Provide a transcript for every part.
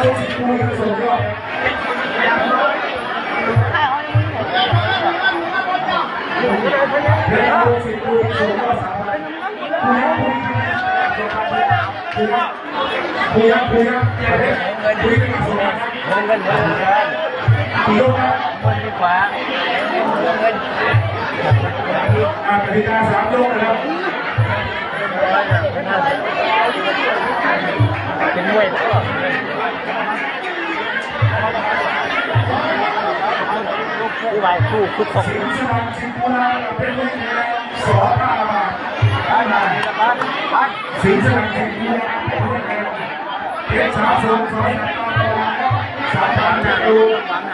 ดีกว่ากติกา3 ยกนะครับเป็นมวยผู้ใบผู้คุกของสิงห์สนามสิงห์บุรีเป็นลูกแพ้2-5 บาทสิงห์สนามสิงห์บุรีเป็นลูกแพ้เพชรสามสูง2-3 3 บาทจะดู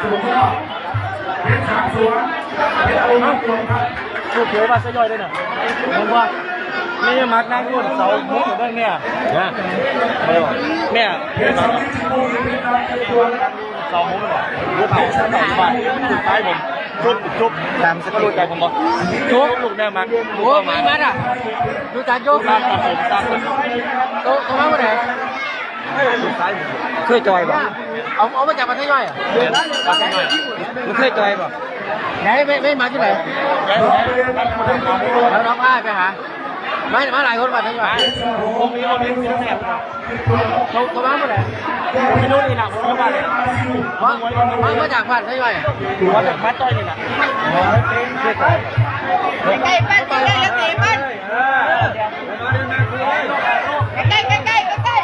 สูงก็เพชรสามสูงเพชรเอาลูกครับลูกเขียวมาซะย่อยด้วยน่ะมึงว่านี่มักนั่งยุ่นเสามุกด้วยเนี่ยนะไม่หรอกเนี่ยเพชรสามสิงห์บุรีเป็นการเก็บตัวนะครับเสามุกหรอลูกเขาไปสุดท้ายผมชุบตามสกุลใจผมบอกชุบลูกเนี่ยมักโอ้ไม่มัดอ่ะดูจากโยกตามผมตามโต๊ะมาเมื่อไหร่เคยจอยป่ะเอามาจากประเทศย่อยอ่ะมันเคยจอยป่ะไหนไม่มาที่ไหนแล้วน้องอ้ายไปหามาหลายคนป่ะทั้งวันผมมีทั้งแถบเขามาเมื่อไหร่ไม่รู้นี่นะผมมาเลยมาจากพันใช่ไหมมาจากพันต้อยนี่นะใกล้ๆปั้นใกล้ๆแล้วตีปั้นใกล้ๆใกล้ๆใกล้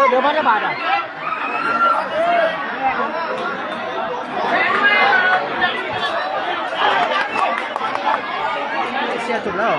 เดี๋ยวพันธบัตรอ่ะเสียจุดแล้ว